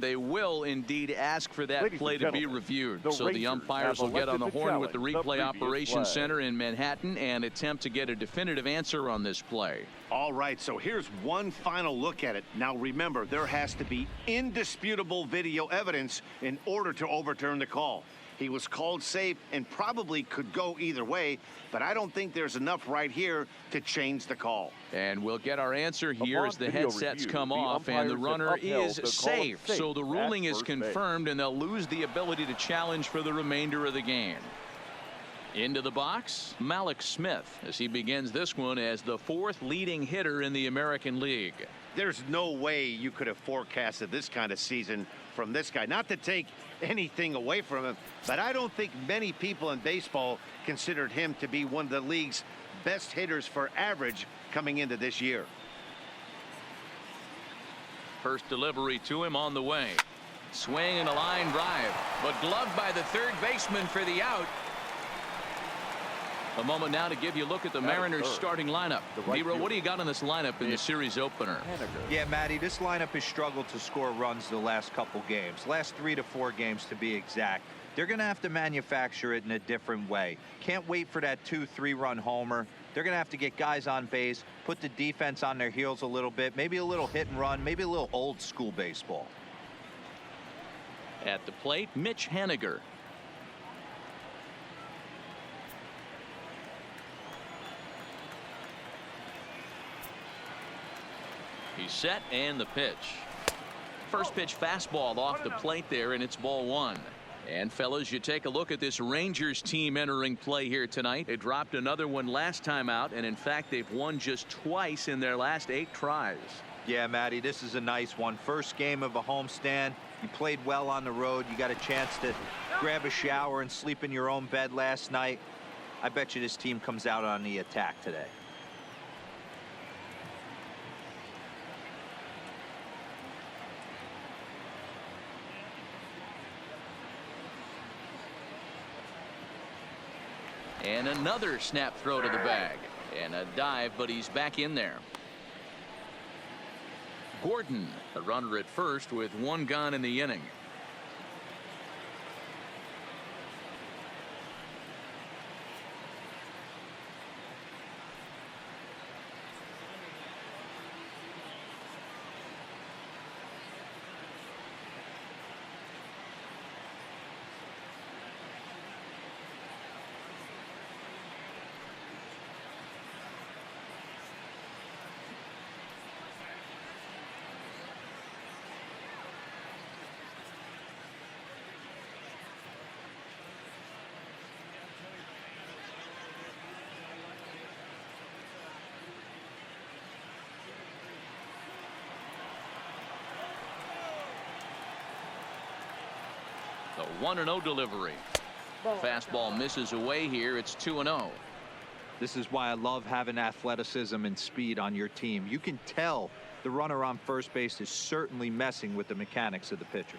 They will indeed ask for that play to be reviewed. So the umpires will get on the horn with the replay operations center in Manhattan and attempt to get a definitive answer on this play. All right, so here's one final look at it. Now remember, there has to be indisputable video evidence in order to overturn the call. He was called safe and probably could go either way, but I don't think there's enough right here to change the call. And we'll get our answer here as the headsets come off, and the runner is safe. So the ruling is confirmed, and they'll lose the ability to challenge for the remainder of the game. Into the box, Malik Smith, as he begins this one as the 4th leading hitter in the American League. There's no way you could have forecasted this kind of season from this guy. Not to take anything away from him, but I don't think many people in baseball considered him to be one of the league's best hitters for average coming into this year. First delivery to him on the way. Swing and a line drive, but gloved by the third baseman for the out. A moment now to give you a look at the Mariners starting lineup. Nero, what do you got on this lineup in the series opener? Yeah, Matty, this lineup has struggled to score runs the last couple games. Last 3 to 4 games to be exact. They're going to have to manufacture it in a different way. Can't wait for that 2-3 run homer. They're going to have to get guys on base, put the defense on their heels a little bit, maybe a little hit and run, maybe a little old school baseball. At the plate, Mitch Haniger. He's set, and the pitch. First pitch fastball off the plate there, and it's ball 1. And fellas, you take a look at this Rangers team entering play here tonight. They dropped another one last time out, and in fact they've won just twice in their last 8 tries. Yeah, Matty, this is a nice one. First game of a homestand. You played well on the road. You got a chance to grab a shower and sleep in your own bed last night. I bet you this team comes out on the attack today. And another snap throw to the bag. And a dive, but he's back in there. Gordon, the runner at first with 1 gone in the inning. The 1-0 delivery. Fastball misses away here. It's 2-0. This is why I love having athleticism and speed on your team. You can tell the runner on first base is certainly messing with the mechanics of the pitcher.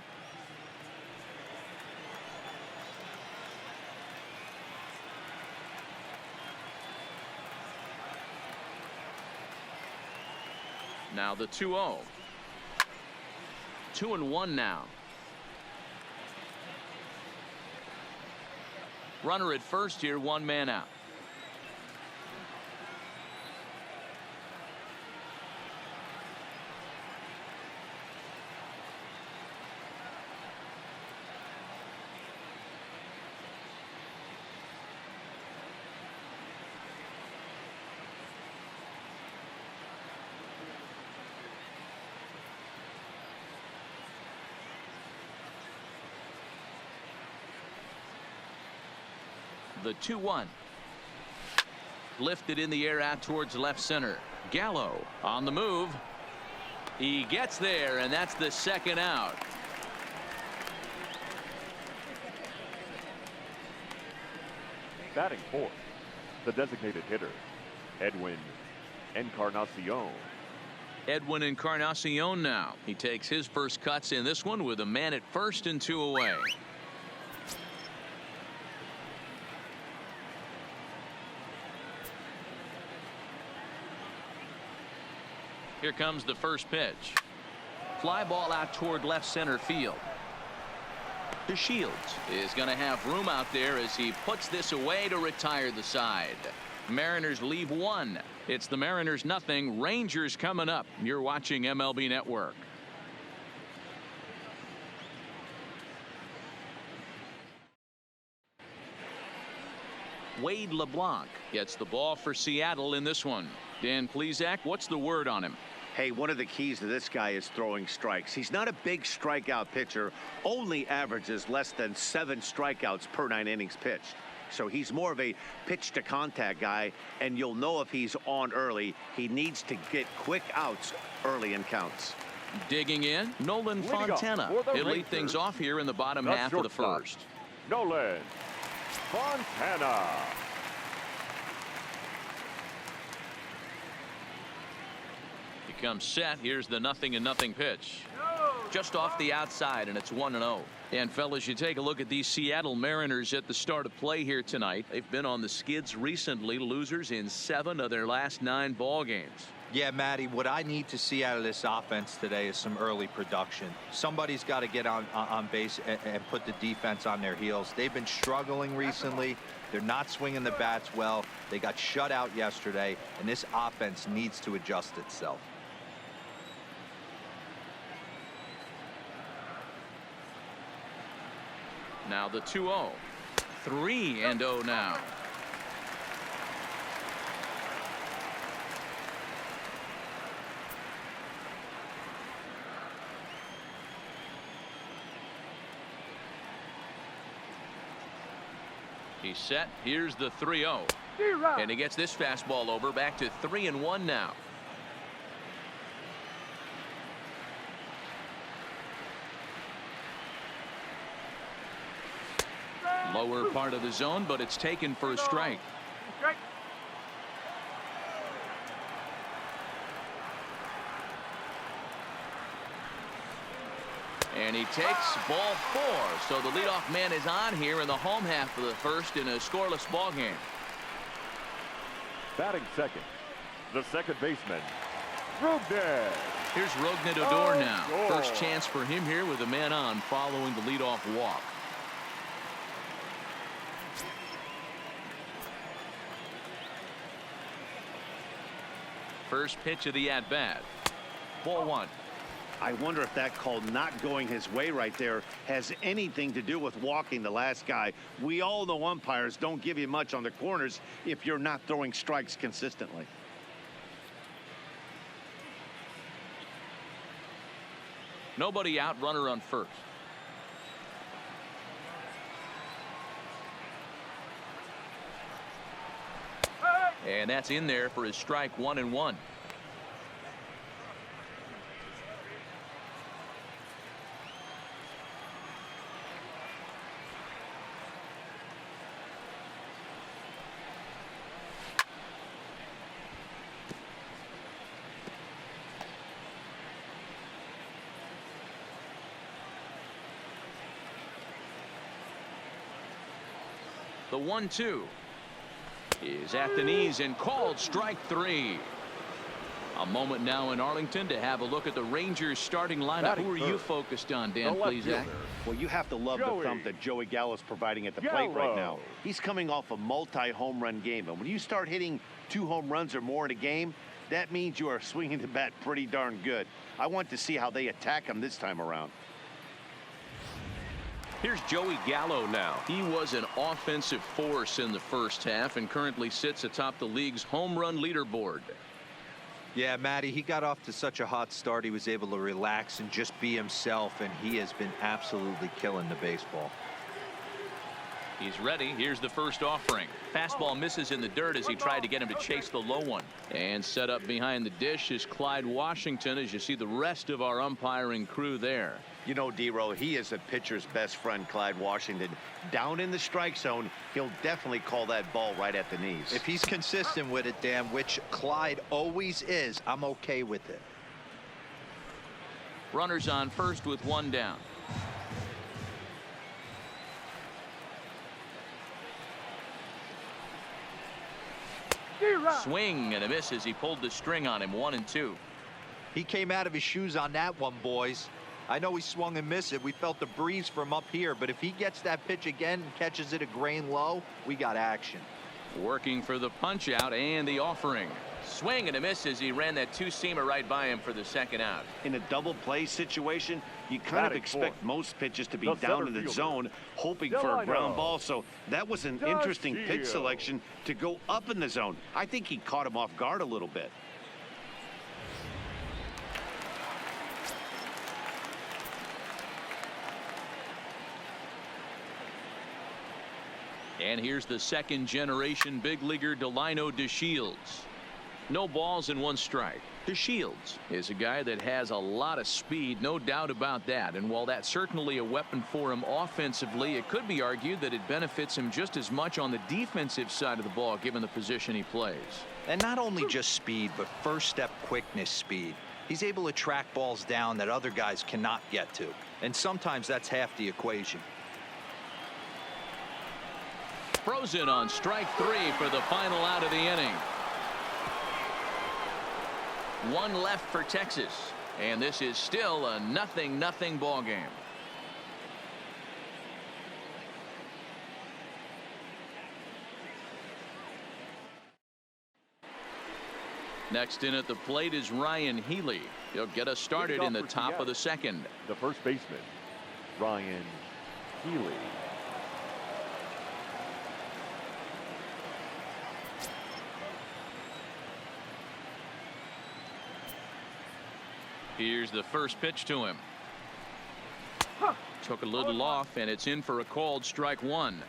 Now the 2-0. 2-1 now. Runner at first here, 1 man out. The 2-1. Lifted in the air out towards left center. Gallo on the move. He gets there, and that's the 2nd out. Batting 4th, the designated hitter, Edwin Encarnacion. Edwin Encarnacion now. He takes his first cuts in this one with a man at first and 2 away. Here comes the first pitch. Fly ball out toward left center field. The Shields is going to have room out there as he puts this away to retire the side. Mariners leave one. It's the Mariners nothing. Rangers coming up. You're watching MLB Network. Wade LeBlanc gets the ball for Seattle in this one. Dan Plesac, what's the word on him? Hey, one of the keys to this guy is throwing strikes. He's not a big strikeout pitcher, only averages less than 7 strikeouts per 9 innings pitched. So he's more of a pitch to contact guy, and you'll know if he's on early. He needs to get quick outs early in counts. Digging in, Nolan Fontana. He'll lead things off here in the bottom half of the first. Nolan Fontana. He comes set. Here's the 0-0 pitch. Just off the outside, and it's 1-0. And fellas, you take a look at these Seattle Mariners at the start of play here tonight. They've been on the skids recently, losers in 7 of their last 9 ball games. Yeah, Matty, what I need to see out of this offense today is some early production. Somebody's got to get on base and put the defense on their heels. They've been struggling recently. They're not swinging the bats well. They got shut out yesterday, and this offense needs to adjust itself. Now the 2-0. 3-0 now. He's set. Here's the 3-0. And he gets this fastball over. Back to 3-1 now. Lower part of the zone, but it's taken for a strike. And he takes ball 4. So the leadoff man is on here in the home half of the first in a scoreless ball game. Batting second, the second baseman, Rogner. Here's Rogner Odor now. First chance for him here with a man on following the leadoff walk. First pitch of the at-bat. Ball 1. I wonder if that call not going his way right there has anything to do with walking the last guy. We all know umpires don't give you much on the corners if you're not throwing strikes consistently. Nobody out, runner on first. And that's in there for his strike. 1-1. The 1-2 is at the knees and called strike 3. A moment now in Arlington to have a look at the Rangers starting lineup. Who are you focused on, Dan Plesac? Well, you have to love the thump that Joey Gallo's providing at the plate right now. He's coming off a multi-home run game, and when you start hitting 2 home runs or more in a game, that means you are swinging the bat pretty darn good. I want to see how they attack him this time around. Here's Joey Gallo now. He was an offensive force in the first half and currently sits atop the league's home run leaderboard. Yeah, Matty, he got off to such a hot start. He was able to relax and just be himself, and he has been absolutely killing the baseball. He's ready. Here's the first offering. Fastball misses in the dirt as he tried to get him to chase the low one. And set up behind the dish is Clyde Washington, as you see the rest of our umpiring crew there. You know, D-Row, he is a pitcher's best friend, Clyde Washington. Down in the strike zone, he'll definitely call that ball right at the knees. If he's consistent with it, Dan, which Clyde always is, I'm okay with it. Runners on first with 1 down. Swing and a miss as he pulled the string on him. 1-2. He came out of his shoes on that one, boys. I know he swung and missed it. We felt the breeze from up here, but if he gets that pitch again and catches it a grain low, we got action. Working for the punch out and the offering. Swing and a miss as he ran that two-seamer right by him for the second out. In a double play situation, you kind of expect most pitches to be down in the zone, hoping for a ground ball. So that was an interesting pitch selection to go up in the zone. I think he caught him off guard a little bit. And here's the second generation big leaguer Delino DeShields. No balls and one strike. DeShields is a guy that has a lot of speed, no doubt about that. And while that's certainly a weapon for him offensively, it could be argued that it benefits him just as much on the defensive side of the ball, given the position he plays. And not only just speed, but first step quickness speed. He's able to track balls down that other guys cannot get to. And sometimes that's half the equation. Frozen on strike three for the final out of the inning. One left for Texas, and this is still a 0-0 ball game. Next in at the plate is Ryan Healy. He'll get us started in the top of the second. The first baseman, Ryan Healy. Here's the first pitch to him. Took a little off, and it's in for a called strike one.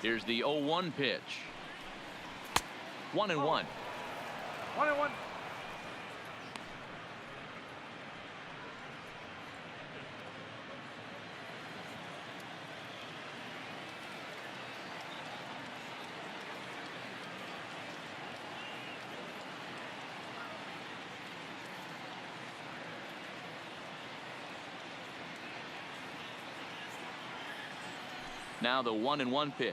Here's the 0-1 pitch. 1-1. 1-1. Now the 1-1 pitch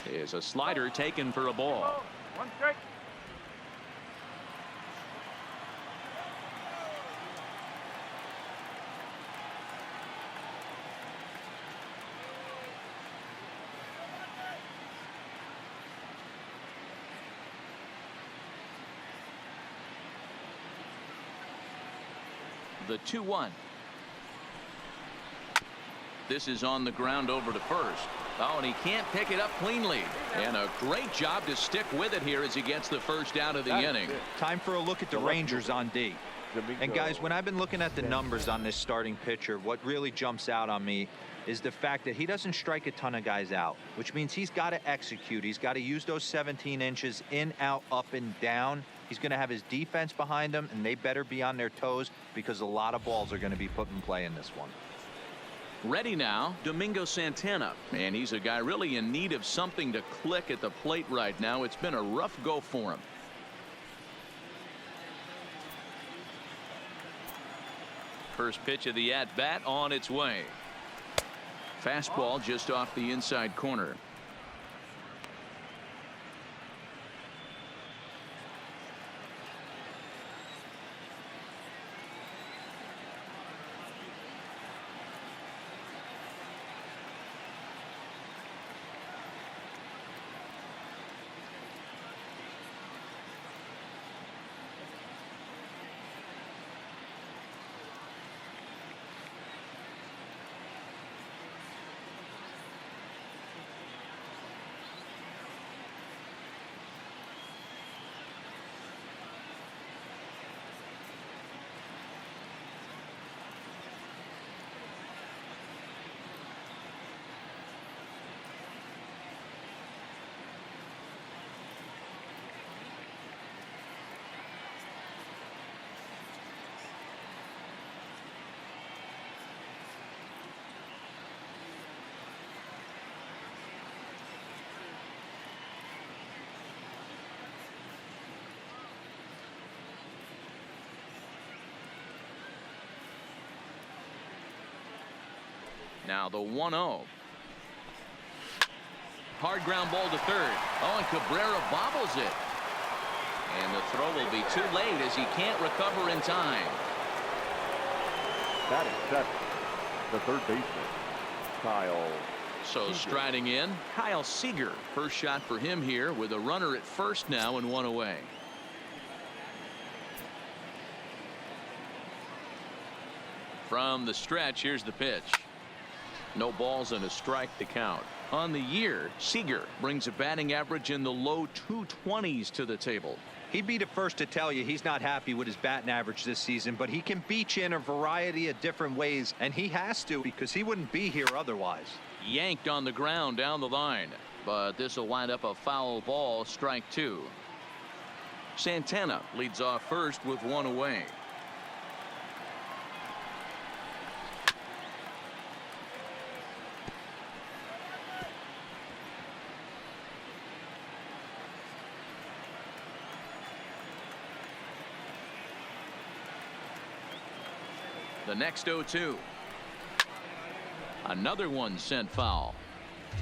is a slider taken for a ball. 1 strike. The 2-1. This is on the ground over to first. Oh, and he can't pick it up cleanly. And a great job to stick with it here as he gets the first out of the inning. Time for a look at the Rangers on D. And guys, when I've been looking at the numbers on this starting pitcher, what really jumps out on me is the fact that he doesn't strike a ton of guys out, which means he's got to execute. He's got to use those 17 inches in, out, up, and down. He's going to have his defense behind him, and they better be on their toes because a lot of balls are going to be put in play in this one. Ready now, Domingo Santana, and he's a guy really in need of something to click at the plate right now. It's been a rough go for him. First pitch of the at-bat on its way. Fastball just off the inside corner. Now the 1-0. Hard ground ball to third. Oh, and Cabrera bobbles it. And the throw will be too late as he can't recover in time. That is seven. The third baseman, Kyle. So Seager. striding in, Kyle Seager. First shot for him here with a runner at first now and one away. From the stretch, here's the pitch. No balls and a strike to count. On the year, Seager brings a batting average in the low 220s to the table. He'd be the first to tell you he's not happy with his batting average this season, but he can beat you in a variety of different ways, and he has to because he wouldn't be here otherwise. Yanked on the ground down the line, but this will wind up a foul ball, strike two. Santana leads off first with one away. The next 0-2. Another one sent foul.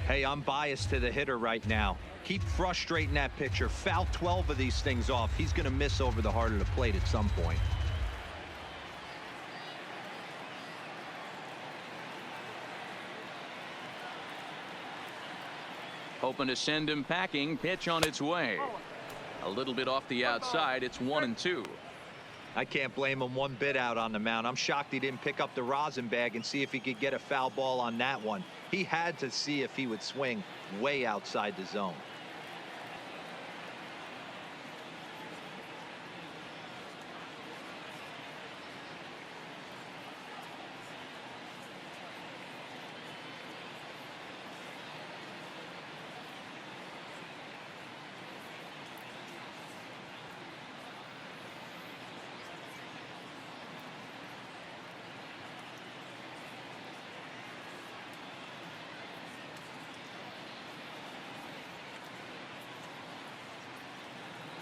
Hey, I'm biased to the hitter right now. Keep frustrating that pitcher. Foul 12 of these things off. He's going to miss over the heart of the plate at some point. Hoping to send him packing. Pitch on its way. A little bit off the outside. It's 1-2. I can't blame him one bit out on the mound. I'm shocked he didn't pick up the rosin bag and see if he could get a foul ball on that one. He had to see if he would swing way outside the zone.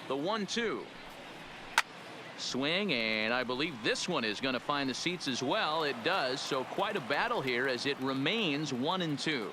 The 1-2. Swing, and I believe this one is going to find the seats as well. It does, so quite a battle here as it remains 1-2.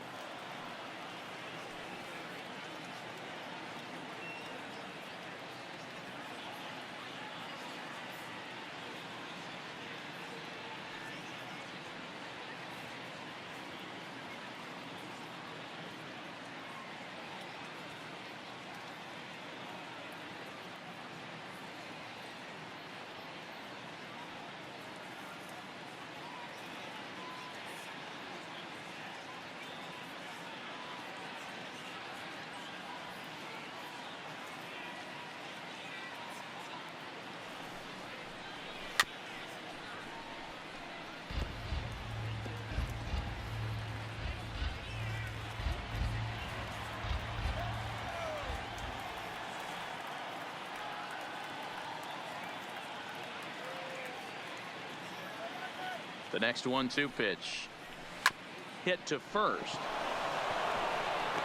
The next 1-2 pitch. Hit to first.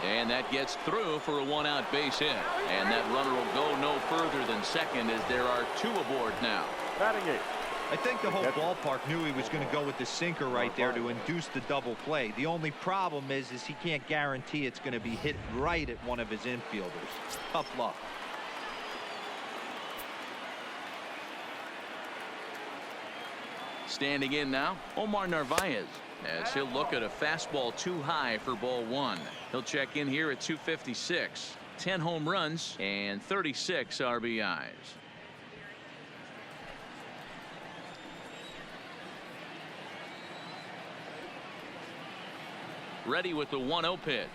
And that gets through for a one-out base hit. And that runner will go no further than second as there are two aboard now. Batting eighth. I think the whole ballpark knew he was going to go with the sinker right there to induce the double play. The only problem is he can't guarantee it's going to be hit right at one of his infielders. Tough luck. Standing in now, Omar Narvaez, as he'll look at a fastball too high for ball one. He'll check in here at 256. 10 home runs and 36 RBIs. Ready with the 1-0 pitch.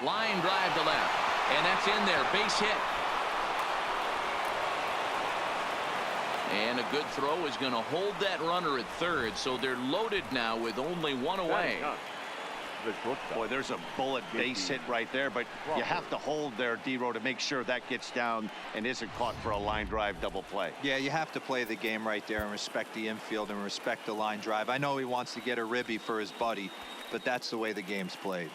Line drive to left, and that's in there. Base hit. And a good throw is going to hold that runner at third, so they're loaded now with only one away. Boy, there's a bullet base hit right there, but you have to hold there, D-Row, to make sure that gets down and isn't caught for a line drive double play. Yeah, you have to play the game right there and respect the infield and respect the line drive. I know he wants to get a ribby for his buddy, but that's the way the game's played.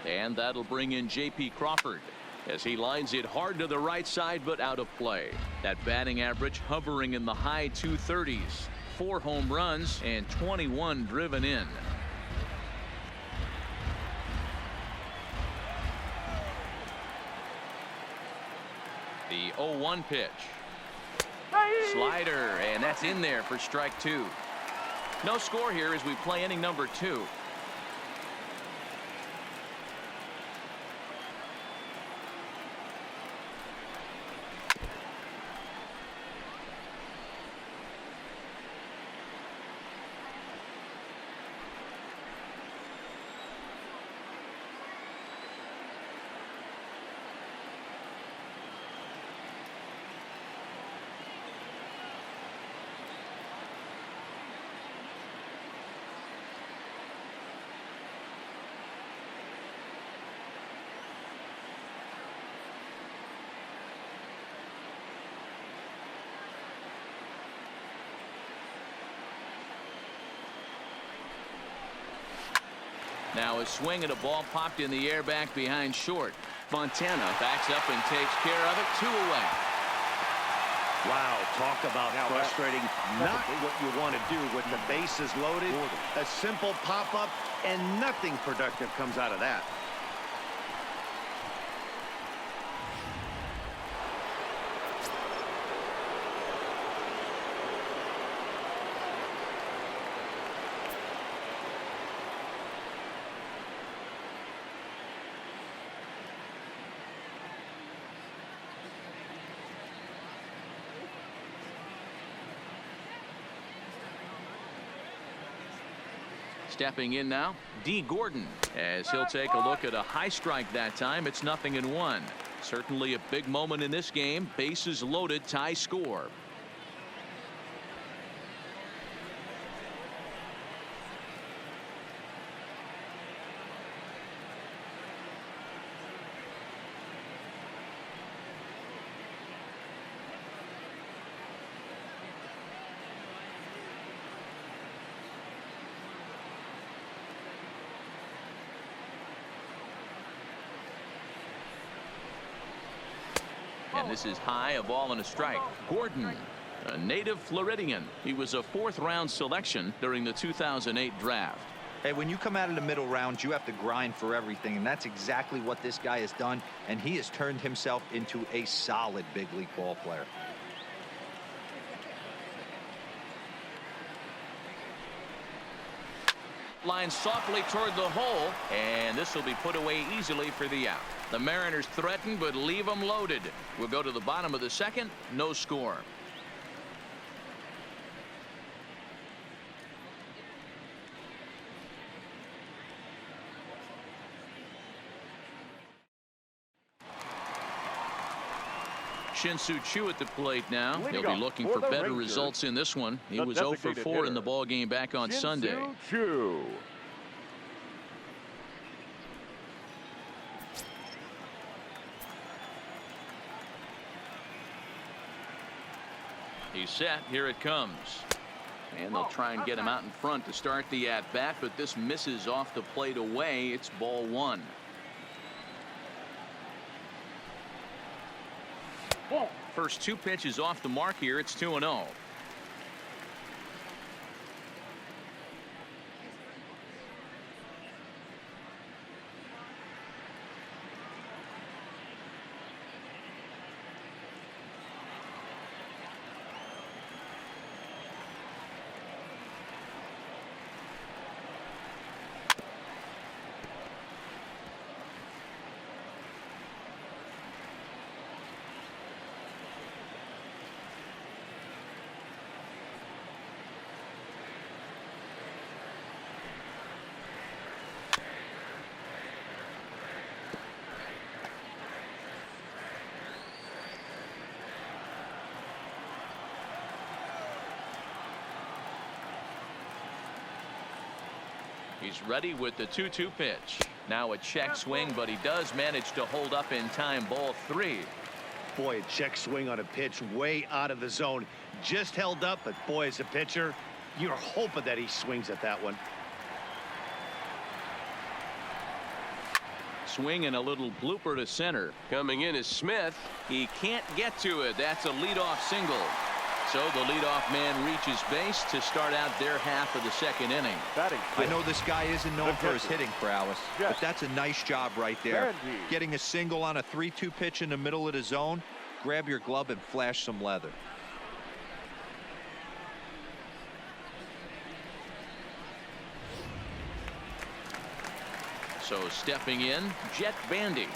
And that'll bring in J.P. Crawford as he lines it hard to the right side, but out of play. That batting average hovering in the high 230s. 4 home runs and 21 driven in. The 0-1 pitch. Slider, and that's in there for strike 2. No score here as we play inning number 2. Now a swing and a ball popped in the air back behind short. Fontana backs up and takes care of it. 2 away. Wow, talk about frustrating. Not what you want to do with the bases loaded. A simple pop-up and nothing productive comes out of that. Stepping in now, D. Gordon, as he'll take a look at a high strike that time. It's 0-1. Certainly a big moment in this game. Bases loaded, tie score. And this is high, a ball and a strike. Gordon, a native Floridian. He was a 4th-round selection during the 2008 draft. Hey, when you come out of the middle rounds, you have to grind for everything, and that's exactly what this guy has done, and he has turned himself into a solid big league ball player. Line softly toward the hole, and this will be put away easily for the out. The Mariners threaten, but leave them loaded. We'll go to the bottom of the 2nd. No score. Shin-Soo Choo at the plate now. He'll be looking for better results in this one. He was 0 for 4 in the ball game back on Sunday. Choo. He's set. Here it comes. And they'll try and get him out in front to start the at-bat, but this misses off the plate away. It's ball 1. First 2 pitches off the mark here. It's 2-0. He's ready with the 2-2 pitch. Now a check swing, but he does manage to hold up in time. Ball 3. Boy, a check swing on a pitch way out of the zone. Just held up, but boy, as a pitcher, you're hoping that he swings at that one. swing and a little blooper to center. Coming in is Smith. He can't get to it. That's a leadoff single. So the leadoff man reaches base to start out their half of the second inning. I know this guy isn't known for his hitting prowess, but that's a nice job right there. Getting a single on a 3-2 pitch in the middle of the zone. Grab your glove and flash some leather. So stepping in, Jet Bandy.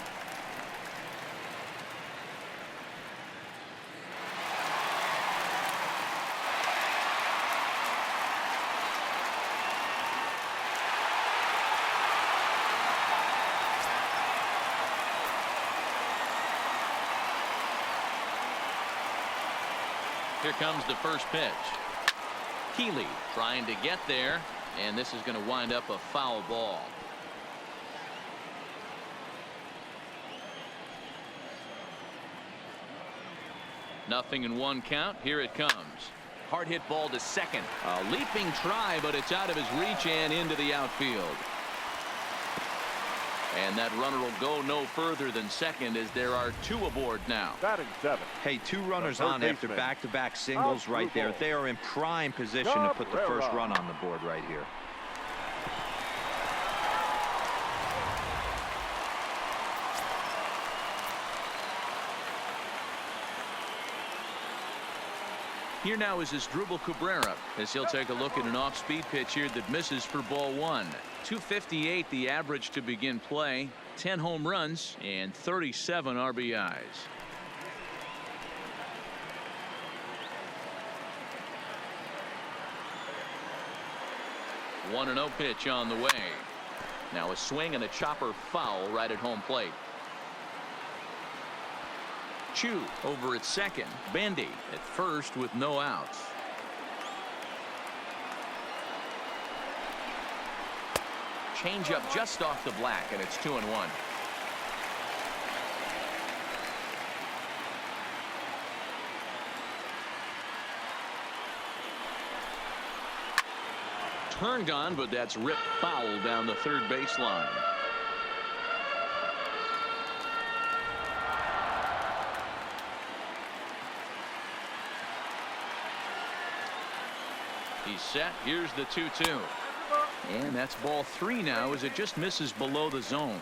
Here comes the first pitch. Keeley trying to get there, and this is going to wind up a foul ball. Nothing in one count. Here it comes. Hard hit ball to second. A leaping try, but it's out of his reach and into the outfield. And that runner will go no further than second as there are 2 aboard now. Batting 7. Hey, 2 runners on after back-to-back singles right there. They are in prime position to put the first run on the board right here. Here now is Asdrubal Cabrera as he'll take a look at an off-speed pitch here that misses for ball 1. 258 the average to begin play. 10 home runs and 37 RBIs. 1-0 pitch on the way. Now a swing and a chopper foul right at home plate. Chu over at second. Bandy at first with no outs. Change up just off the black, and it's 2-1. Turned on, but that's ripped foul down the third baseline. He's set. Here's the 2-2. And that's ball 3 now as it just misses below the zone.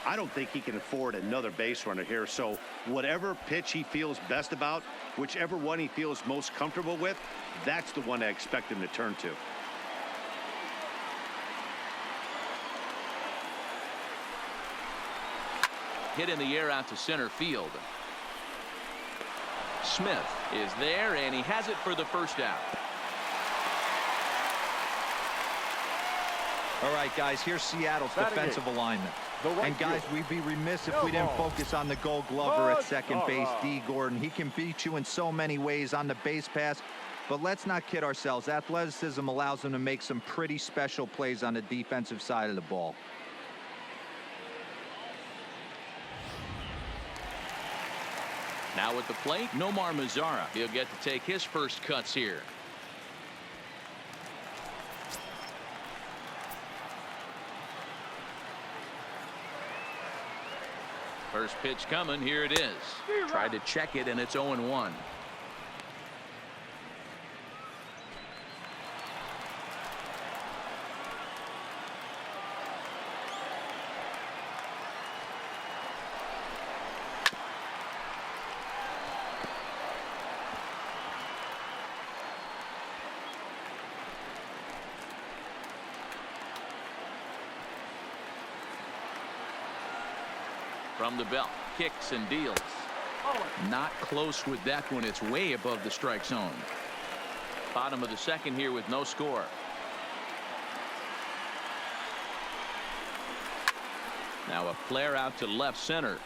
I don't think he can afford another base runner here, so whatever pitch he feels best about, whichever one he feels most comfortable with, that's the one I expect him to turn to. Hit in the air out to center field. Smith is there, and he has it for the first out. All right, guys, here's Seattle's defensive alignment. And, guys, we'd be remiss if we didn't focus on the Gold Glover at second base, D. Gordon. He can beat you in so many ways on the base pass. But let's not kid ourselves. Athleticism allows him to make some pretty special plays on the defensive side of the ball. Now at the plate, Nomar Mazara. He'll get to take his first cuts here. First pitch coming. Here it is. Tried to check it, and it's 0-1. From the belt, kicks and deals. Not close with that one. It's way above the strike zone. Bottom of the second here with no score. Now a flare out to left center.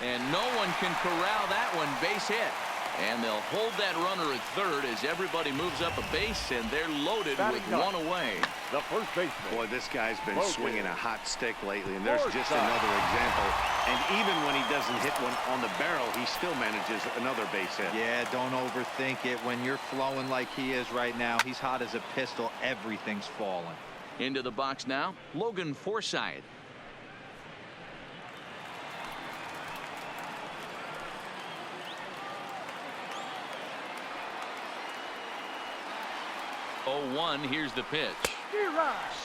And no one can corral that one. Base hit. And they'll hold that runner at third as everybody moves up a base, and they're loaded with one away. The first baseman. Boy, this guy's been swinging a hot stick lately, and there's just another example. And even when he doesn't hit one on the barrel, he still manages another base hit. Yeah, don't overthink it. When you're flowing like he is right now, he's hot as a pistol. Everything's falling. Into the box now, Logan Forsythe. 0-1. Here's the pitch.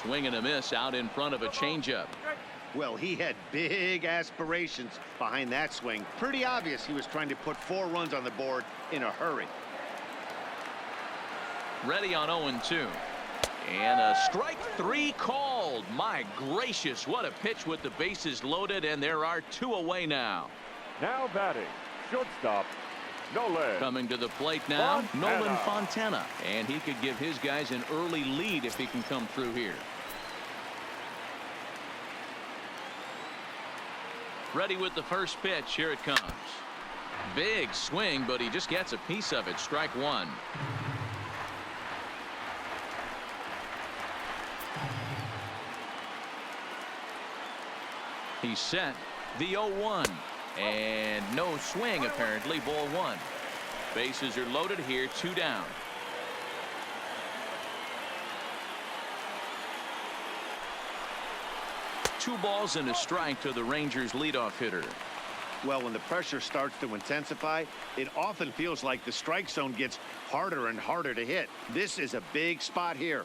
Swing and a miss out in front of a changeup. Well, he had big aspirations behind that swing. Pretty obvious he was trying to put 4 runs on the board in a hurry. Ready on 0-2. And a strike 3 called. My gracious, what a pitch with the bases loaded, and there are 2 away now. Now batting, shortstop, Nolan. Coming to the plate now, Nolan Fontana. And he could give his guys an early lead if he can come through here. Ready with the first pitch. Here it comes. Big swing, but he just gets a piece of it. Strike 1. He's set. The 0-1. And no swing, apparently. Ball 1. Bases are loaded here. 2 down. Two balls and a strike to the Rangers leadoff hitter. Well, when the pressure starts to intensify, it often feels like the strike zone gets harder and harder to hit. This is a big spot here.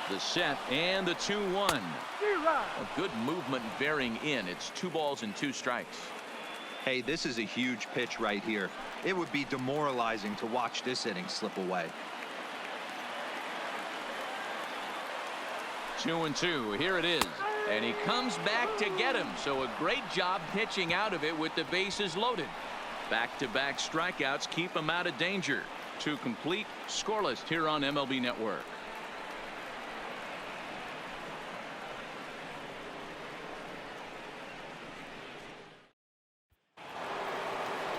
The set and the 2-1. A good movement bearing in. It's 2 balls and 2 strikes. Hey, this is a huge pitch right here. It would be demoralizing to watch this inning slip away. 2-2. Here it is. And he comes back to get him. So a great job pitching out of it with the bases loaded. Back-to-back strikeouts keep him out of danger. 2 complete, scoreless here on MLB Network.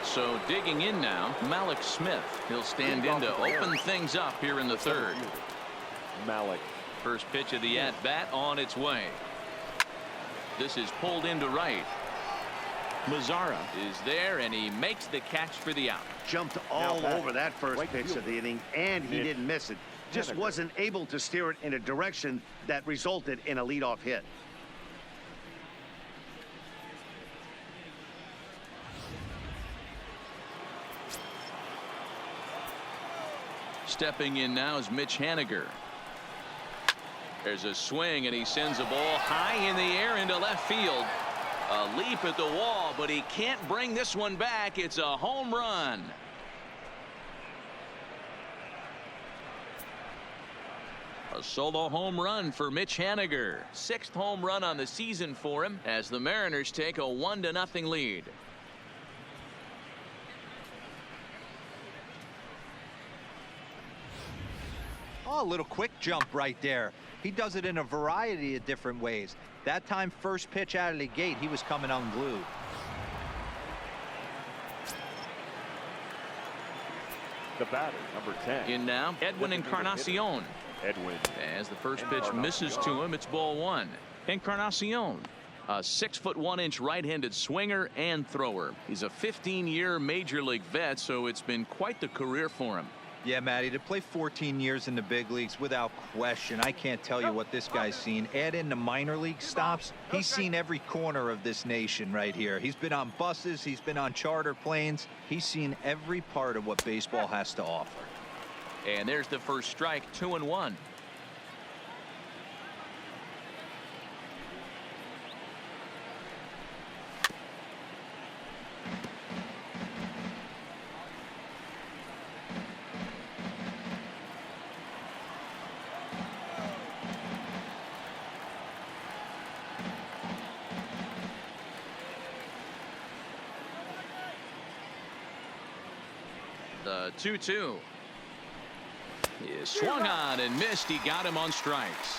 So digging in now, Malik Smith. He'll stand in to open things up here in the 3rd. Malik. First pitch of the at-bat on its way. This is pulled into right. Mazzara is there, and he makes the catch for the out. Jumped all over that first pitch of the inning, and he didn't miss it. Just wasn't able to steer it in a direction that resulted in a leadoff hit. Stepping in now is Mitch Haniger. There's a swing, and he sends a ball high in the air into left field. A leap at the wall, but he can't bring this one back. It's a home run. A solo home run for Mitch Haniger. 6th home run on the season for him as the Mariners take a 1-0 lead. Oh, a little quick jump right there. He does it in a variety of different ways. That time, first pitch out of the gate, he was coming unglued. The batter, number 10. In now, Edwin Encarnacion. Edwin. As the first pitch misses to him, it's ball 1. Encarnacion, a 6'1" right-handed swinger and thrower. He's a 15-year major league vet, so it's been quite the career for him. Yeah, Matty, to play 14 years in the big leagues, without question, I can't tell you what this guy's seen. Add in the minor league stops, he's seen every corner of this nation right here. He's been on buses, he's been on charter planes. He's seen every part of what baseball has to offer. And there's the first strike, 2-1. The 2-2. He swung on and missed. He got him on strikes.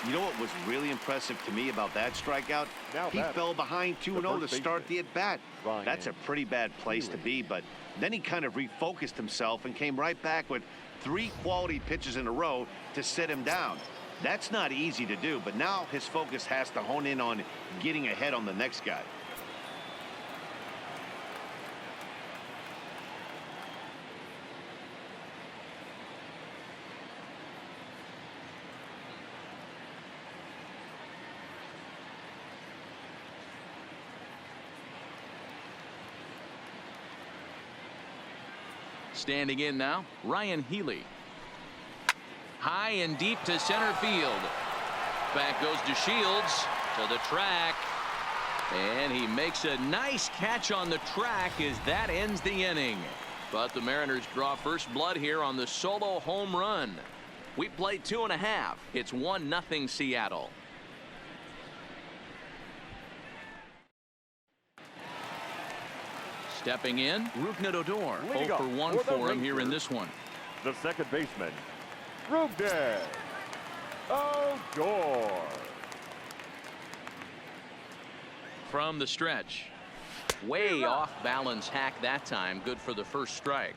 You know what was really impressive to me about that strikeout? He fell behind 2-0 to start the at-bat. That's a pretty bad place to be, but then he kind of refocused himself and came right back with 3 quality pitches in a row to sit him down. That's not easy to do, but now his focus has to hone in on getting ahead on the next guy. Standing in now, Ryan Healy. High and deep to center field. Back goes to Shields to the track. And he makes a nice catch on the track as that ends the inning. But the Mariners draw first blood here on the solo home run. We played 2.5. It's 1-0 Seattle. Stepping in, Rougned Odor. 0 for 1 for him here in this one. The second baseman, Rougned Odor. From the stretch. Way off balance hack that time. Good for the first strike.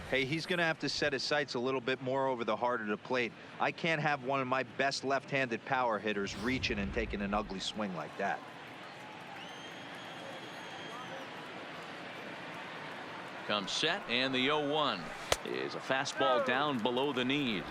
Hey, he's going to have to set his sights a little bit more over the heart of the plate. I can't have one of my best left-handed power hitters reaching and taking an ugly swing like that. Comes set, and the 0-1 is a fastball down below the knees.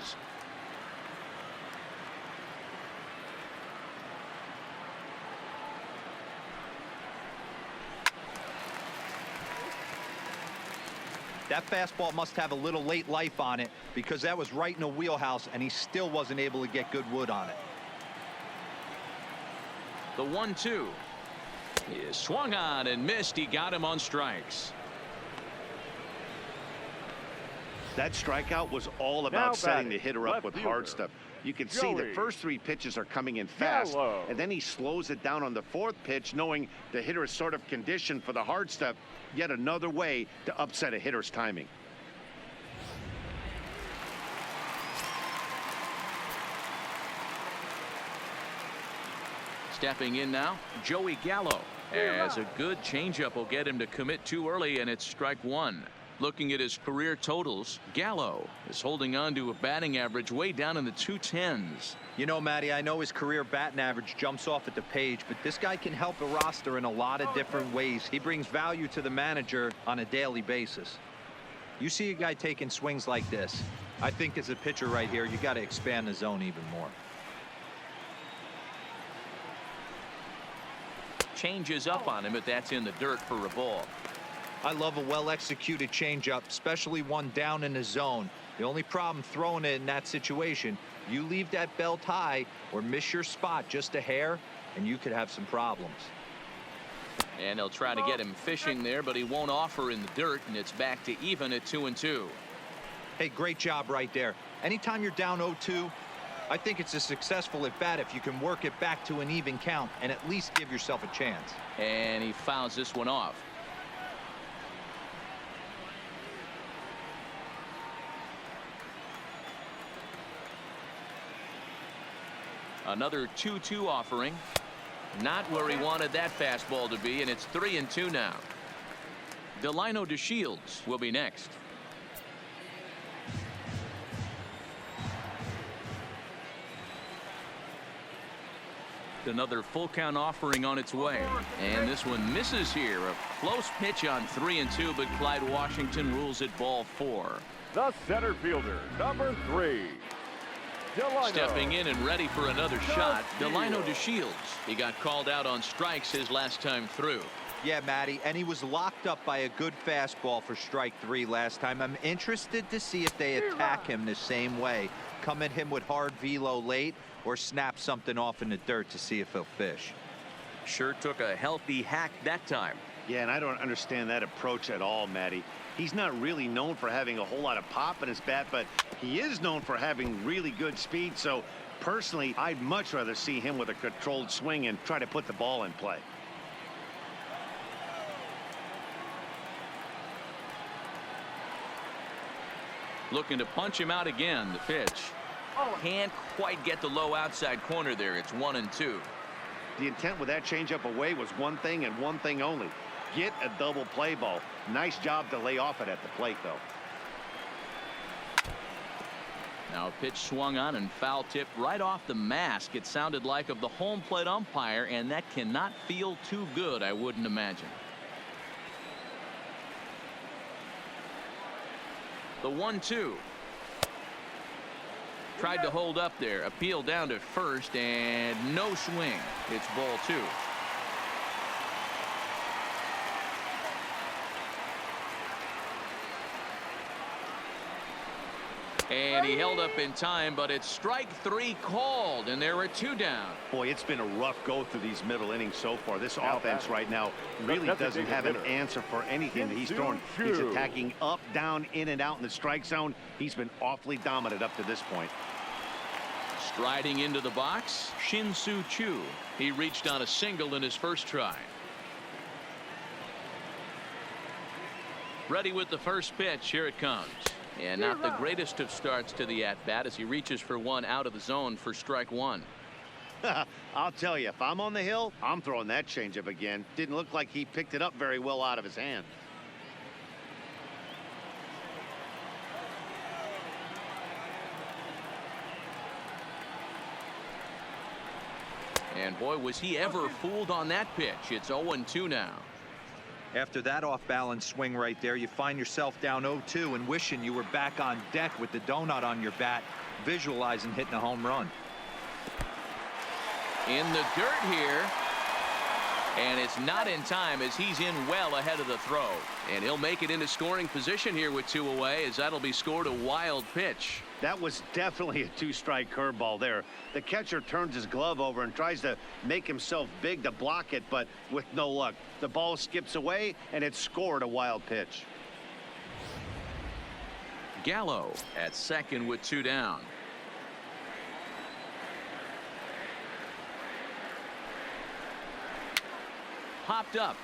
That fastball must have a little late life on it, because that was right in the wheelhouse and he still wasn't able to get good wood on it. The 1-2 is swung on and missed. He got him on strikes. That strikeout was all about setting the hitter up with hard stuff. You can see the first 3 pitches are coming in fast, and then he slows it down on the 4th pitch, knowing the hitter is sort of conditioned for the hard stuff. Yet another way to upset a hitter's timing. Stepping in now, Joey Gallo. As a good changeup will get him to commit too early, and it's strike 1. Looking at his career totals, Gallo is holding on to a batting average way down in the 210s. You know, Matty, I know his career batting average jumps off at the page, but this guy can help a roster in a lot of different ways. He brings value to the manager on a daily basis. You see a guy taking swings like this. I think as a pitcher right here, you got to expand the zone even more. Changes up on him, but that's in the dirt for a ball. I love a well-executed changeup, especially one down in the zone. The only problem throwing it in that situation, you leave that belt high or miss your spot just a hair, and you could have some problems. And they'll try to get him fishing there, but he won't offer in the dirt, and it's back to even at 2-2. Hey, great job right there. Anytime you're down 0-2, I think it's a successful at bat if you can work it back to an even count and at least give yourself a chance. And he fouls this one off. Another 2-2 offering. Not where he wanted that fastball to be, and it's 3-2 now. Delino DeShields will be next. Another full count offering on its way, and this one misses here. A close pitch on 3-2, but Clyde Washington rules it ball 4. The center fielder, number 3. Delino. Stepping in and ready for another shot, Delino DeShields. He got called out on strikes his last time through. Yeah, Matty, and he was locked up by a good fastball for strike 3 last time. I'm interested to see if they attack him the same way. Come at him with hard velo late or snap something off in the dirt to see if he'll fish. Sure took a healthy hack that time. Yeah, and I don't understand that approach at all, Matty. He's not really known for having a whole lot of pop in his bat, but he is known for having really good speed. So personally, I'd much rather see him with a controlled swing and try to put the ball in play. Looking to punch him out again. The pitch can't quite get the low outside corner there. It's 1-2. The intent with that changeup away was one thing and one thing only. Get a double play ball. Nice job to lay off it at the plate, though. Now a pitch swung on and foul tipped right off the mask. It sounded like of the home plate umpire, and that cannot feel too good, I wouldn't imagine. The 1-2. Tried to hold up there. Appeal down to first, and no swing. It's ball 2. And he held up in time, but it's strike 3 called, and there are 2 down. Boy, it's been a rough go through these middle innings so far. This offense right now really doesn't have an answer for anything that he's throwing. He's attacking up, down, in, and out in the strike zone. He's been awfully dominant up to this point. Striding into the box, Shin-Soo Choo. He reached on a single in his first try. Ready with the first pitch. Here it comes. And not the greatest of starts to the at-bat as he reaches for one out of the zone for strike 1. I'll tell you, if I'm on the hill, I'm throwing that changeup again. Didn't look like he picked it up very well out of his hand. And boy, was he ever fooled on that pitch. It's 0-2 now. After that off-balance swing right there, you find yourself down 0-2 and wishing you were back on deck with the donut on your bat, visualizing hitting a home run. In the dirt here. And it's not in time as he's in well ahead of the throw. And he'll make it into scoring position here with 2 away as that'll be scored a wild pitch. That was definitely a 2-strike curveball there. The catcher turns his glove over and tries to make himself big to block it, but with no luck. The ball skips away, and it's scored a wild pitch. Gallo at second with 2 down. Popped up.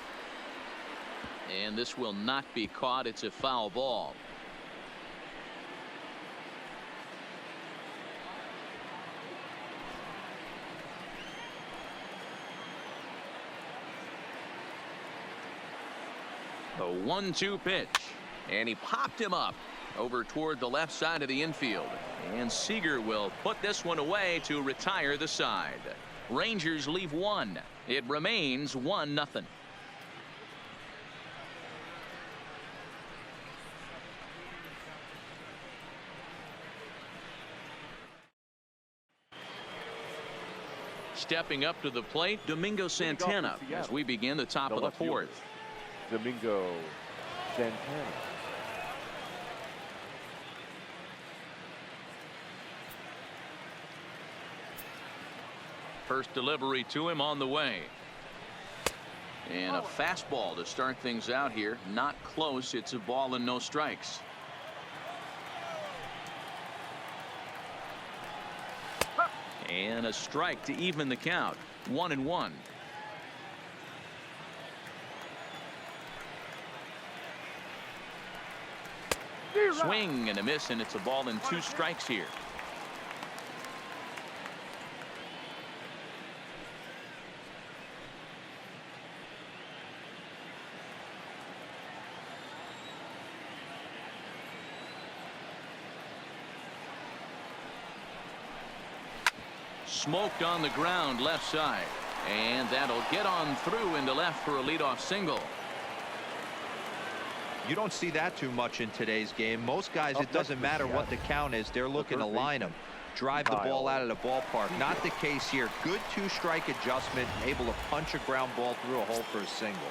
And this will not be caught. It's a foul ball. The 1-2 pitch, and he popped him up over toward the left side of the infield, and Seager will put this one away to retire the side. Rangers leave 1. It remains 1-0. Stepping up to the plate, Domingo Santana as we begin the top of the 4th. Domingo Santana. First delivery to him on the way. And a fastball to start things out here. Not close. It's a ball and no strikes. And a strike to even the count. 1-1. Swing and a miss, and it's a ball and 2 strikes here. Smoked on the ground left side, and that'll get on through into left for a leadoff single. You don't see that too much in today's game. Most guys, it doesn't matter what the count is. They're looking to line them, drive the ball out of the ballpark. Not the case here. Good 2-strike adjustment, able to punch a ground ball through a hole for a single.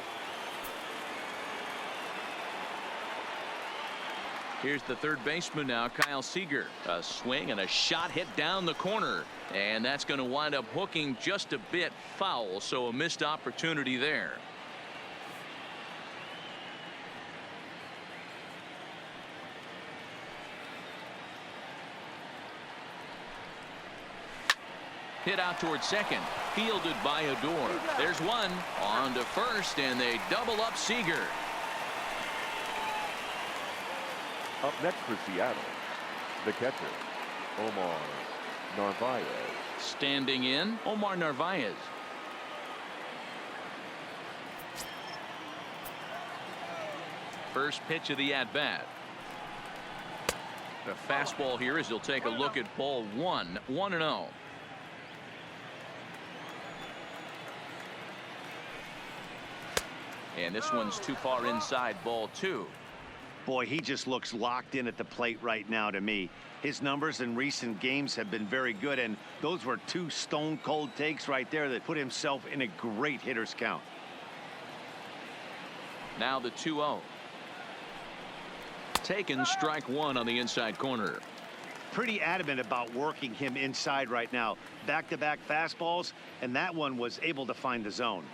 Here's the third baseman now, Kyle Seager. A swing and a shot hit down the corner, and that's going to wind up hooking just a bit foul, so a missed opportunity there. Hit out toward second, fielded by Odor. There's one on to first, and they double up Seager. Up next for Seattle, the catcher, Omar Narvaez. Standing in, Omar Narvaez. First pitch of the at-bat. The fastball here as he'll take a look at ball 1, 1-0. And this one's too far inside, ball 2. Boy, he just looks locked in at the plate right now to me. His numbers in recent games have been very good, and those were 2 stone-cold takes right there that put himself in a great hitter's count. Now the 2-0. Taken strike 1 on the inside corner. pretty adamant about working him inside right now. Back-to-back fastballs, and that one was able to find the zone.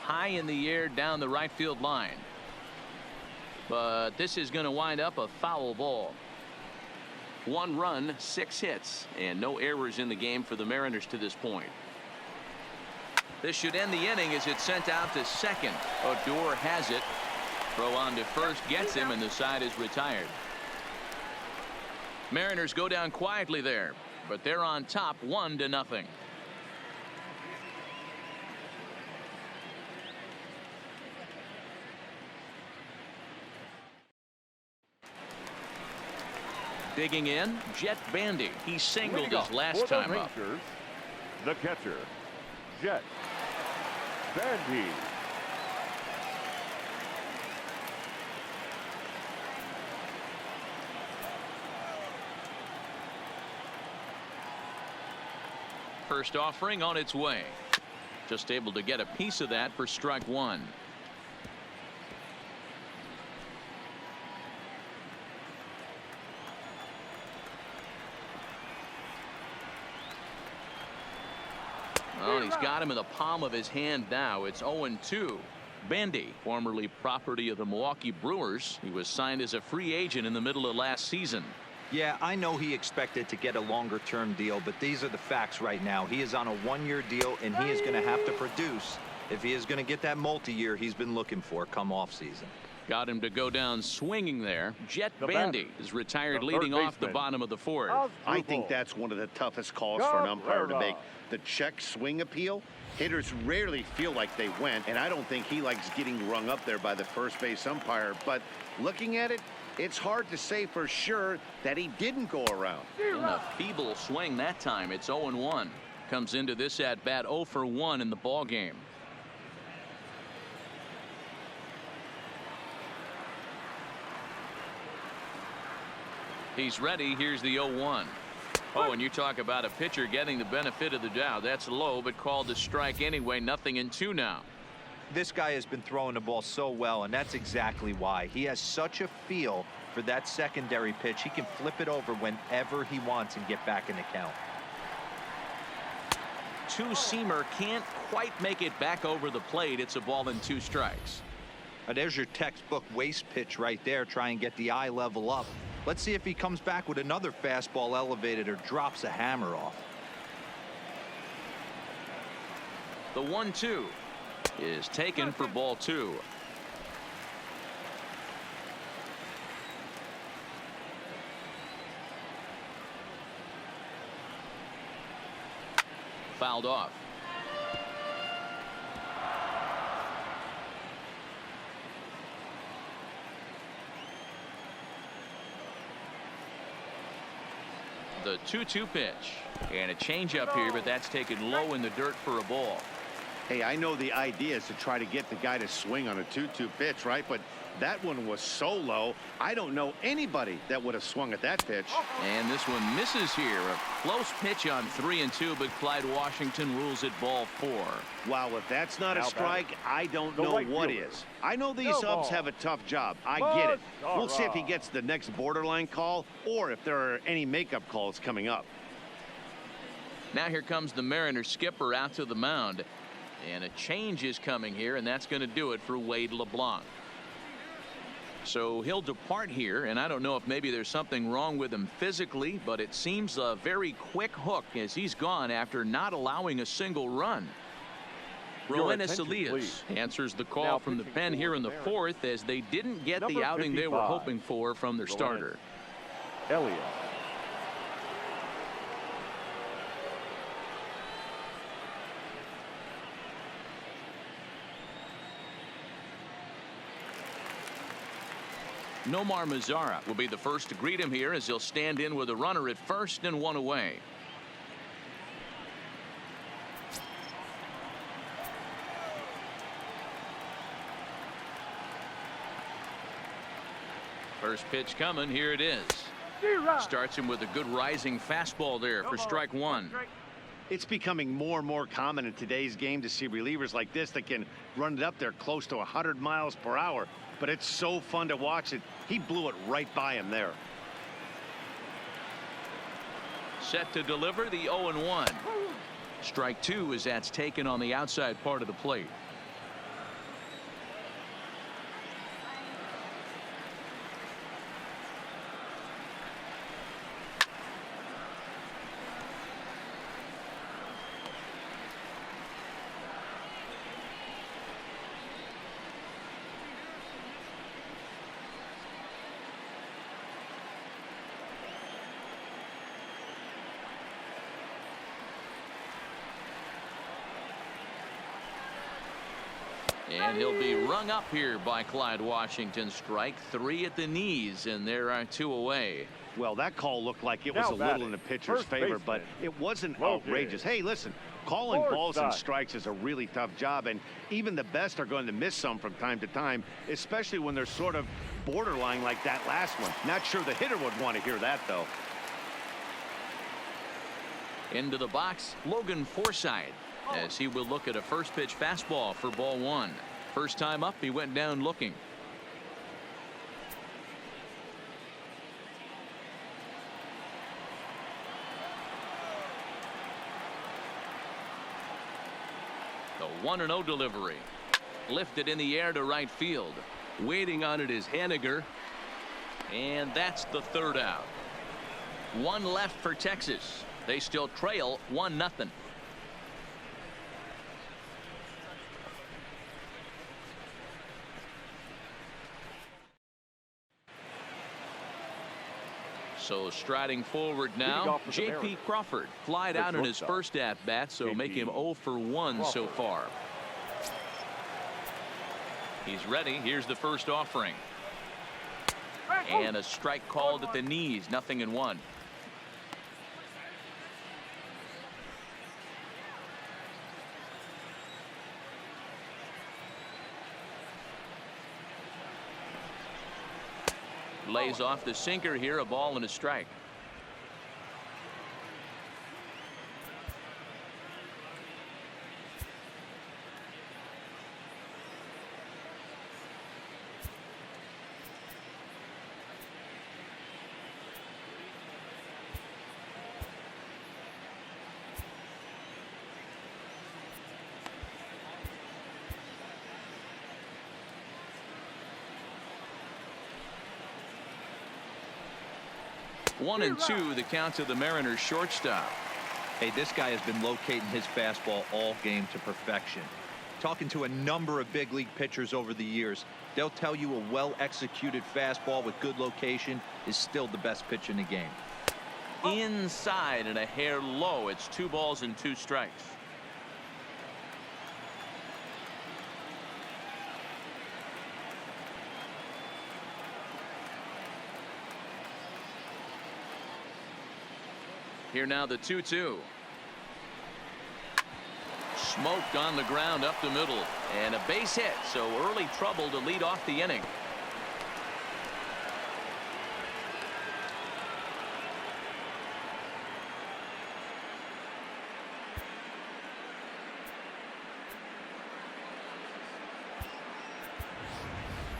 High in the air down the right field line. But this is going to wind up a foul ball. 1 run, 6 hits, and no errors in the game for the Mariners to this point. This should end the inning as it's sent out to second. Odor has it. Throw on to first gets him, and the side is retired. Mariners go down quietly there, but they're on top 1-0. Digging in, Jet Bandy. He singled his last time up. The catcher, Jet Bandy. First offering on its way. Just able to get a piece of that for strike 1. Well, he's got him in the palm of his hand now. It's 0-2. Bandy, formerly property of the Milwaukee Brewers. He was signed as a free agent in the middle of last season. Yeah, I know he expected to get a longer-term deal, but these are the facts right now. He is on a 1-year deal, and he is going to have to produce if he is going to get that multi-year he's been looking for come off-season. Got him to go down swinging there. Jet Bandy is retired leading off the bottom of the 4th. I think that's one of the toughest calls for an umpire to make. The check swing appeal. Hitters rarely feel like they went, and I don't think he likes getting rung up there by the first base umpire. But looking at it, it's hard to say for sure that he didn't go around. And a feeble swing that time. It's 0-1. Comes into this at bat 0 for 1 in the ball game. He's ready. Here's the 0-1. Oh, and you talk about a pitcher getting the benefit of the doubt. That's low, but called a strike anyway. 0-2 now. This guy has been throwing the ball so well, and that's exactly why. He has such a feel for that secondary pitch. He can flip it over whenever he wants and get back in the count. Two-seamer can't quite make it back over the plate. It's a ball and 2 strikes. There's your textbook waste pitch right there. Try and get the eye level up. Let's see if he comes back with another fastball elevated or drops a hammer off. The 1-2 is taken for ball 2. Fouled off. The 2-2 pitch, and a changeup here, but that's taken low in the dirt for a ball. Hey, I know the idea is to try to get the guy to swing on a 2-2 pitch, right? But that one was so low, I don't know anybody that would have swung at that pitch. And this one misses here. A close pitch on 3-2, but Clyde Washington rules it ball 4. Wow, if that's not a strike, I don't know what is. I know these subs have a tough job. I get it. We'll see if he gets the next borderline call or if there are any makeup calls coming up. Now here comes the Mariners skipper out to the mound. And a change is coming here, and that's going to do it for Wade LeBlanc. So he'll depart here, and I don't know if maybe there's something wrong with him physically, but it seems a very quick hook as he's gone after not allowing a single run. Roenis Elias answers the call from the pen here in the 4th as they didn't get the outing they were hoping for from their starter. Elliott. Nomar Mazara will be the first to greet him here as he'll stand in with a runner at first and 1 away. First pitch coming. Here it is. Starts him with a good rising fastball there for strike 1. It's becoming more and more common in today's game to see relievers like this that can run it up there close to 100 miles per hour. But it's so fun to watch it. He blew it right by him there. Set to deliver the 0-1. Strike two as that's taken on the outside part of the plate. And he'll be rung up here by Clyde Washington. Strike three at the knees, and there are two away. Well, that call looked like it was a little in the pitcher's favor, but it wasn't outrageous. Hey, listen, calling balls and strikes is a really tough job, and even the best are going to miss some from time to time, especially when they're sort of borderline like that last one. Not sure the hitter would want to hear that, though. Into the box, Logan Forsythe, as he will look at a first pitch fastball for ball one. First time up, he went down looking. The 1-0 delivery. Lifted in the air to right field. Waiting on it is Haniger. And that's the third out. One left for Texas. They still trail 1-0. So striding forward now, J.P. Crawford flied out in his first at-bat, so make him 0 for 1 so far. He's ready. Here's the first offering. And a strike called at the knees, 0-1. Lays off the sinker here, a ball and a strike. One and two, the count to the Mariners shortstop. Hey, this guy has been locating his fastball all game to perfection. Talking to a number of big league pitchers over the years, they'll tell you a well-executed fastball with good location is still the best pitch in the game. Inside and a hair low. It's 2 balls and 2 strikes. Here now the 2-2. Smoked on the ground up the middle, and a base hit, so early trouble to lead off the inning.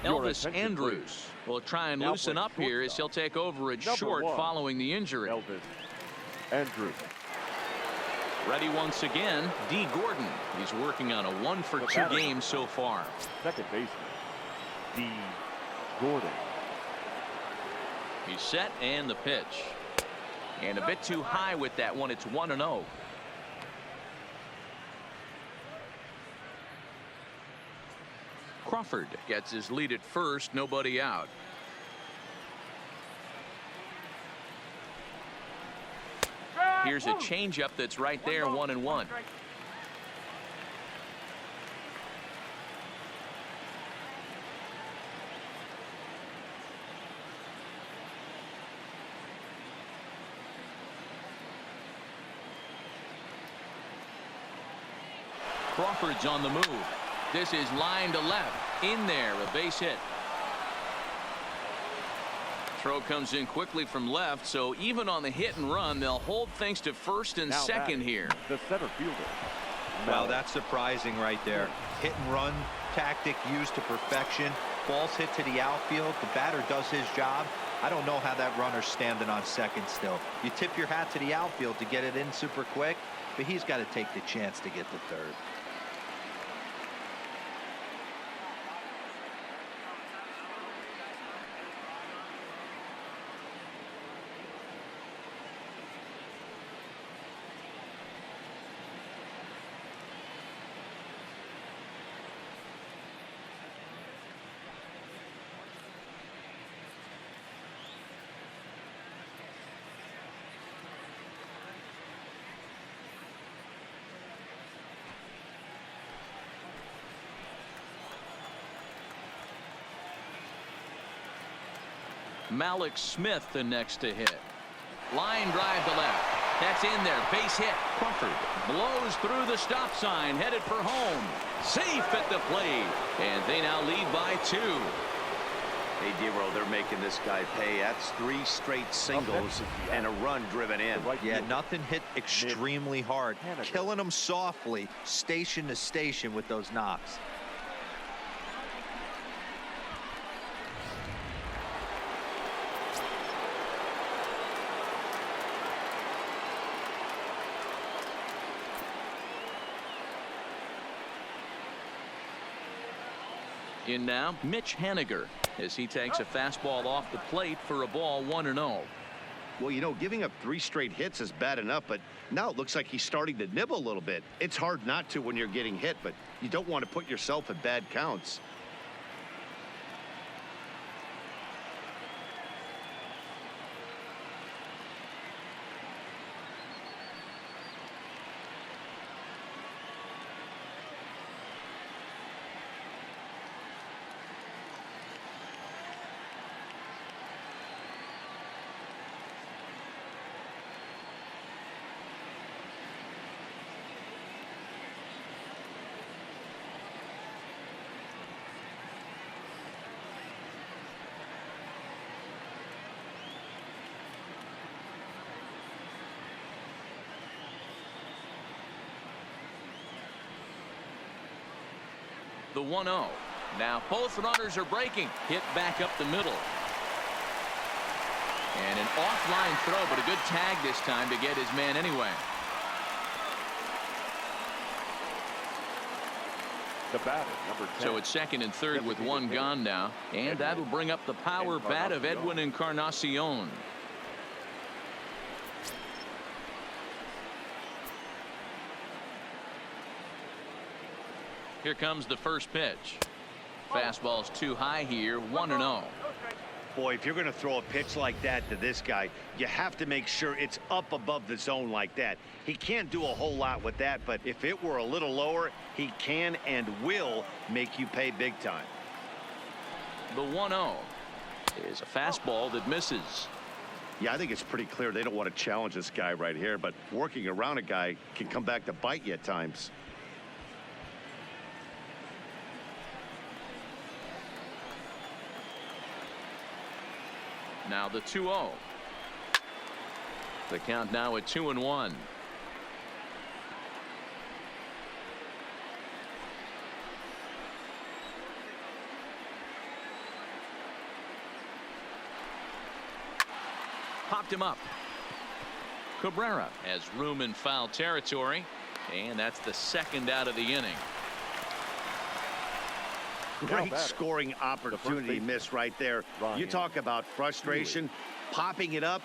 Elvis Andrus will try and loosen up here as he'll take over at short following the injury. Elvis Andrus. Ready once again, D. Gordon. He's working on a 1 for 2 games so far. Second baseman, D. Gordon. He's set and the pitch. And a bit too high with that one. It's 1-0. Crawford gets his lead at first, nobody out. Here's a changeup that's right there, 1-1. Crawford's on the move. This is line to left. In there, a base hit. throw comes in quickly from left, so even on the hit and run, they'll hold things to first and second here. The center fielder. Well, that's surprising right there. Hit and run tactic used to perfection. Ball's hit to the outfield. The batter does his job. I don't know how that runner's standing on second still. You tip your hat to the outfield to get it in super quick, but he's got to take the chance to get to third. Malik Smith the next to hit. Line drive to left. That's in there. Base hit. Crawford blows through the stop sign, headed for home. Safe at the plate, and they now lead by 2. Hey, Dero, they're making this guy pay. That's 3 straight singles and a run driven in. Yeah, nothing hit extremely hard. Killing them softly, station to station with those knocks. In now, Mitch Haniger, as he takes a fastball off the plate for a ball 1-0. Well, you know, giving up 3 straight hits is bad enough, but now it looks like he's starting to nibble a little bit. It's hard not to when you're getting hit, but you don't want to put yourself in bad counts. The 1-0. Now both runners are breaking. Hit back up the middle. And an offline throw, but a good tag this time to get his man anyway. The batter, number 10. So it's second and third with 1 gone now. And that'll bring up the power bat of Edwin Encarnacion. Here comes the first pitch. Fastball's too high here. 1-0. Boy, if you're going to throw a pitch like that to this guy, you have to make sure it's up above the zone like that. He can't do a whole lot with that, but if it were a little lower, he can and will make you pay big time. The 1-0 is a fastball that misses. Yeah, I think it's pretty clear they don't want to challenge this guy right here, but working around a guy can come back to bite you at times. Now the 2-0. The count now at 2-1. Popped him up. Cabrera has room in foul territory, and that's the second out of the inning. Great scoring opportunity miss right there. You talk about frustration, popping it up